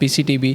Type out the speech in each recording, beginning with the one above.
PCTB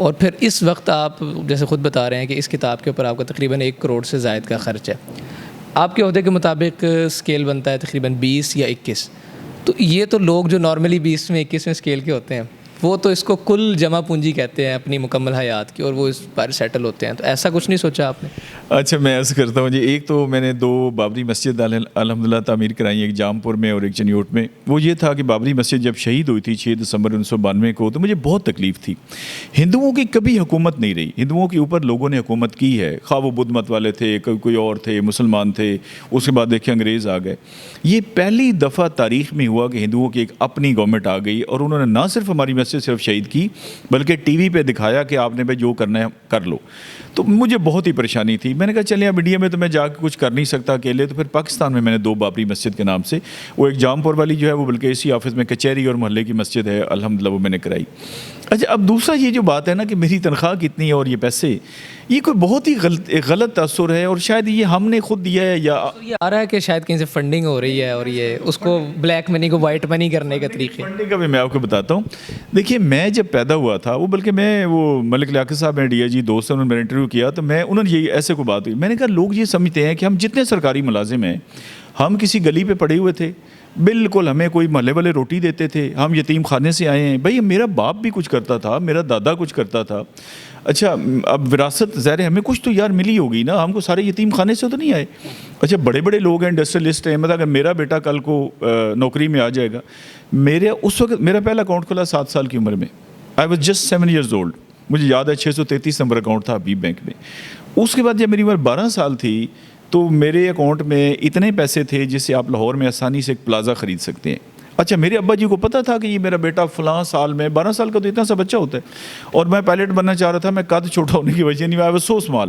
اور پھر اس وقت آپ جیسے خود بتا رہے ہیں کہ اس کتاب کے اوپر آپ کا تقریباً 1 کروڑ سے زائد کا خرچ ہے. آپ کے عہدے کے مطابق اسکیل بنتا ہے تقریباً 20 یا 21. تو یہ تو لوگ جو نارملی 20 میں 21 میں اسکیل کے ہوتے ہیں وہ تو اس کو کل جمع پونجی کہتے ہیں اپنی مکمل حیات کی, اور وہ اس پر سیٹل ہوتے ہیں. تو ایسا کچھ نہیں سوچا آپ نے؟ اچھا میں ایسا کرتا ہوں جی. ایک تو میں نے 2 بابری مسجد الحمدللہ تعمیر کرائی, ایک جامپور میں اور ایک چنیوٹ میں. وہ یہ تھا کہ بابری مسجد جب شہید ہوئی تھی 6 دسمبر 1992 کو, تو مجھے بہت تکلیف تھی. ہندوؤں کی کبھی حکومت نہیں رہی, ہندوؤں کے اوپر لوگوں نے حکومت کی ہے, خواہ وہ بدھ مت والے تھے, کوئی اور تھے, مسلمان تھے, اس کے بعد دیکھیں انگریز آ گئے. یہ پہلی دفعہ تاریخ میں ہوا کہ ہندوؤں کی ایک اپنی گورنمنٹ آ گئی, اور انہوں نے نہ صرف ہماری مسجد صرف شہید کی بلکہ ٹی وی پہ دکھایا کہ آپ نے بھائی جو کرنا ہے کر لو. تو مجھے بہت ہی پریشانی تھی. میں نے کہا چلیں اب انڈیا میں تو میں جا کے کچھ کر نہیں سکتا اکیلے, تو پھر پاکستان میں نے 2 بابری مسجد کے نام سے, وہ ایک جامپور والی جو ہے وہ بلکہ اسی آفس میں کچہری اور محلے کی مسجد ہے الحمدللہ, وہ میں نے کرائی. اچھا اب دوسرا یہ جو بات ہے نا کہ میری تنخواہ کتنی ہے اور یہ پیسے, یہ کوئی بہت ہی غلط تاثر ہے, اور شاید یہ ہم نے خود دیا ہے یا یہ آ رہا ہے کہ شاید کہیں سے فنڈنگ ہو رہی ہے, اور یہ اس کو بلیک منی کو وائٹ منی کرنے کا طریقے. فنڈنگ کا بھی میں آپ کو بتاتا ہوں. دیکھیے میں جب پیدا ہوا تھا, وہ بلکہ میں وہ ملک لیاقت صاحب ہیں ڈی آئی جی دوست ہیں, انہوں نے میرا انٹرویو کیا, تو انہوں نے یہ ایسے کو بات ہوئی. میں نے کہا لوگ یہ سمجھتے ہیں کہ ہم جتنے سرکاری ملازم ہیں ہم کسی گلی پہ پڑے ہوئے تھے, بالکل ہمیں کوئی محلے والے روٹی دیتے تھے, ہم یتیم خانے سے آئے ہیں. بھائی میرا باپ بھی کچھ کرتا تھا, میرا دادا کچھ کرتا تھا. اچھا اب وراثت ظاہر ہمیں کچھ تو یار ملی ہوگی نا, ہم کو سارے یتیم خانے سے تو نہیں آئے. اچھا بڑے بڑے لوگ ہیں, انڈسٹریلسٹ ہیں, مطلب اگر میرا بیٹا کل کو نوکری میں آ جائے گا, اس وقت میرا پہلا اکاؤنٹ کھلا 7 سال کی عمر میں. I was just 7 years old. مجھے یاد ہے 633 نمبر اکاؤنٹ تھا حبیب بینک میں. اس کے بعد جب میری عمر 12 سال تھی تو میرے اکاؤنٹ میں اتنے پیسے تھے جس سے آپ لاہور میں آسانی سے ایک پلازا خرید سکتے ہیں. اچھا میرے ابا جی کو پتہ تھا کہ یہ میرا بیٹا فلاں سال میں, 12 سال کا تو اتنا سا بچہ ہوتا ہے, اور میں پائلٹ بننا چاہ رہا تھا, میں قد چھوٹا ہونے کی وجہ نہیں, آئی واز سو اسمال.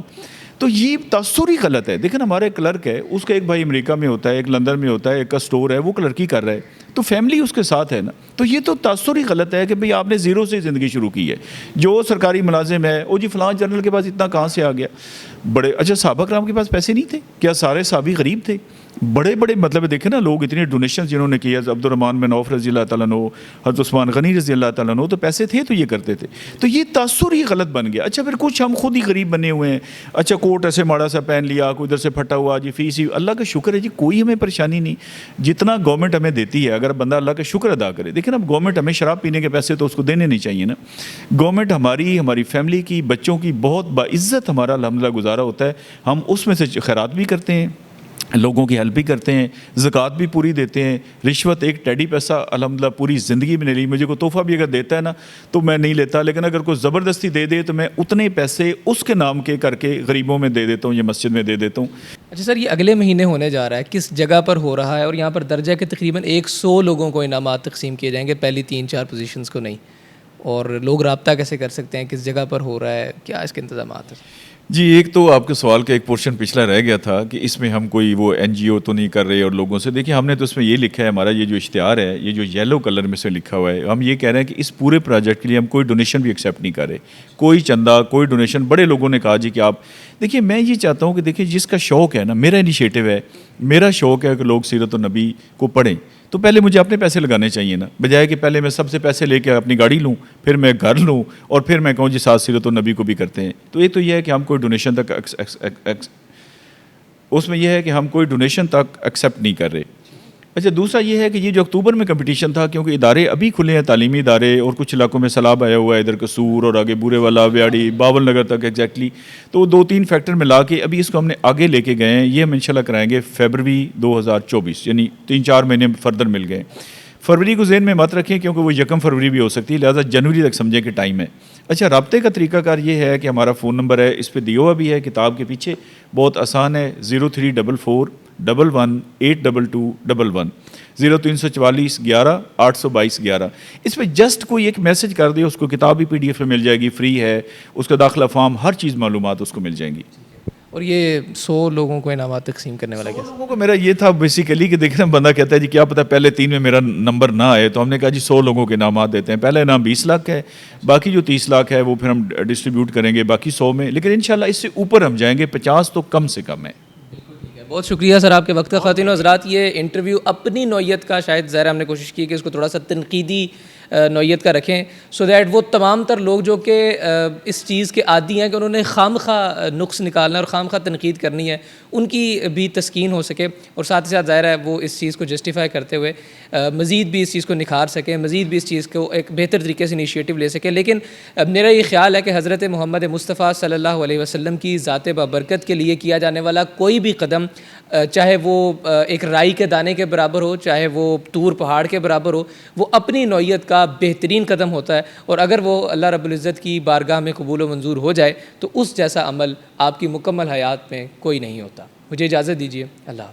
تو یہ تاثر ہی غلط ہے. دیکھیں ہمارے کلرک ہے, اس کا ایک بھائی امریکہ میں ہوتا ہے, ایک لندن میں ہوتا ہے, ایک کا سٹور ہے, وہ کلرکی کر رہا ہے, تو فیملی اس کے ساتھ ہے نا. تو یہ تو تاثر ہی غلط ہے کہ بھئی آپ نے زیرو سے زندگی شروع کی ہے. جو سرکاری ملازم ہے, او جی فلاں جنرل کے پاس اتنا کہاں سے آ گیا. بڑے اچھا صحابہ کرام کے پاس پیسے نہیں تھے کیا؟ سارے صحابی غریب تھے. بڑے بڑے مطلب دیکھیں نا لوگ اتنے ڈونیشن جنہوں نے کیا, عبد الرحمن بن عوف رضی اللہ تعالیٰ عنہ, حضرت عثمان غنی رضی اللہ تعالیٰ عنہ, تو پیسے تھے تو یہ کرتے تھے. تو یہ تاثر ہی غلط بن گیا. اچھا پھر کچھ ہم خود ہی غریب بنے ہوئے ہیں. اچھا کوٹ ایسے ماڑا سا پہن لیا, کوئی ادھر سے پھٹا ہوا, جی فیس ہی, اللہ کا شکر ہے جی کوئی ہمیں پریشانی نہیں. جتنا گورنمنٹ ہمیں دیتی ہے اگر بندہ اللہ کا شکر ادا کرے. دیکھیں نا گورنمنٹ ہمیں شراب پینے کے پیسے تو اس کو دینے نہیں چاہیے نا. گورنمنٹ ہماری فیملی کی, بچوں کی بہت باعزت ہمارا الحمدللہ گزارا ہوتا ہے. ہم اس میں سے خیرات بھی کرتے ہیں, لوگوں کی ہیلپ بھی کرتے ہیں, زکوٰۃ بھی پوری دیتے ہیں. رشوت ایک ٹیڈی پیسہ الحمدللہ پوری زندگی میں نہیں لی. مجھے کوئی تحفہ بھی اگر دیتا ہے نا تو میں نہیں لیتا, لیکن اگر کوئی زبردستی دے دے تو میں اتنے پیسے اس کے نام کے کر کے غریبوں میں دے دیتا ہوں یا مسجد میں دے دیتا ہوں. اچھا سر, یہ اگلے مہینے ہونے جا رہا ہے, کس جگہ پر ہو رہا ہے, اور یہاں پر درجہ کے تقریباً 100 لوگوں کو انعامات تقسیم کیے جائیں گے, پہلی 3-4 پوزیشنز کو نہیں, اور لوگ رابطہ کیسے کر سکتے ہیں, کس جگہ پر ہو رہا ہے, کیا اس کے انتظامات ہیں؟ جی ایک تو آپ کے سوال کا ایک پورشن پچھلا رہ گیا تھا کہ اس میں ہم کوئی وہ این جی او تو نہیں کر رہے اور لوگوں سے. دیکھیں ہم نے تو اس میں یہ لکھا ہے, ہمارا یہ جو اشتہار ہے یہ جو یلو کلر میں سے لکھا ہوا ہے, ہم یہ کہہ رہے ہیں کہ اس پورے پروجیکٹ کے لیے ہم کوئی ڈونیشن بھی ایکسیپٹ نہیں کر رہے, کوئی چندہ, کوئی ڈونیشن. بڑے لوگوں نے کہا جی کہ آپ دیکھیے, میں یہ چاہتا ہوں کہ دیکھیں جس کا شوق ہے نا, میرا انیشیٹو ہے, میرا شوق ہے کہ لوگ سیرت النبی کو پڑھیں, تو پہلے مجھے اپنے پیسے لگانے چاہیے نا, بجائے کہ پہلے میں سب سے پیسے لے کے اپنی گاڑی لوں, پھر میں گھر لوں, اور پھر میں کہوں جی ساتھ سیرت النبی کو بھی کرتے ہیں. تو یہ تو یہ ہے کہ ہم کوئی ڈونیشن تک اس میں یہ ہے کہ ہم کوئی ڈونیشن تک ایکسیپٹ نہیں کر رہے. اچھا دوسرا یہ ہے کہ یہ جو اکتوبر میں کمپٹیشن تھا, کیونکہ ادارے ابھی کھلے ہیں, تعلیمی ادارے, اور کچھ علاقوں میں سیلاب آیا ہوا ہے, ادھر قصور اور آگے بورے والا, ویاڑی, باول نگر تک ایگزیکٹلی. تو 2-3 فیکٹر ملا کے ابھی اس کو ہم نے آگے لے کے گئے ہیں. یہ ہم انشاءاللہ کرائیں گے فیبروری 2024, یعنی 3-4 مہینے فردر مل گئے. فروری کو ذہن میں مت رکھیں کیونکہ وہ 1 فروری بھی ہو سکتی ہے, لہٰذا جنوری تک سمجھیں کہ ٹائم ہے. اچھا رابطے کا طریقہ کار یہ ہے کہ ہمارا فون نمبر ہے, اس پہ دیا ہوا بھی ہے کتاب کے پیچھے, بہت آسان ہے, 034411822211 0344 11 822 11. اس پہ جسٹ کوئی ایک میسج کر دے, اس کو کتاب بھی PDF میں مل جائے گی, فری ہے, اس کا داخلہ فارم, ہر چیز معلومات اس کو مل جائیں گی. اور یہ 100 لوگوں کو انعامات تقسیم کرنے والا کیا؟ 100 لوگوں کو میرا یہ تھا بیسیکلی کہ دیکھنا بندہ کہتا ہے جی کیا پتہ پہلے 3 میں میرا نمبر نہ آئے, تو ہم نے کہا جی 100 لوگوں کے انعامات دیتے ہیں. پہلا انعام 20 لاکھ ہے, باقی جو 30 لاکھ ہے وہ پھر ہم ڈسٹریبیوٹ کریں گے باقی 100 میں, لیکن انشاءاللہ اس سے اوپر ہم جائیں گے, 50 تو کم سے کم ہے. بہت شکریہ سر آپ کے وقت کا. خواتین و حضرات, یہ انٹرویو اپنی نوعیت کا شاید ظاہر ہم نے کوشش کی کہ اس کو تھوڑا سا تنقیدی نوعیت کا رکھیں سو دیٹ وہ تمام تر لوگ جو کہ اس چیز کے عادی ہیں کہ انہوں نے خام خواہ نقص نکالنا اور خام خواہ تنقید کرنی ہے ان کی بھی تسکین ہو سکے، اور ساتھ ہی ساتھ ظاہر ہے وہ اس چیز کو جسٹیفائی کرتے ہوئے مزید بھی اس چیز کو نکھار سکیں، مزید بھی اس چیز کو ایک بہتر طریقے سے انیشیٹو لے سکیں۔ لیکن میرا یہ خیال ہے کہ حضرت محمد مصطفیٰ صلی اللہ علیہ وسلم کی ذات بابرکت کے لیے کیا جانے والا کوئی بھی قدم، چاہے وہ ایک رائی کے دانے کے برابر ہو، چاہے وہ طور پہاڑ کے برابر ہو، وہ اپنی نوعیت کا بہترین قدم ہوتا ہے، اور اگر وہ اللہ رب العزت کی بارگاہ میں قبول و منظور ہو جائے تو اس جیسا عمل آپ کی مکمل حیات میں کوئی نہیں ہوتا۔ مجھے اجازت دیجیے، اللہ حافظ۔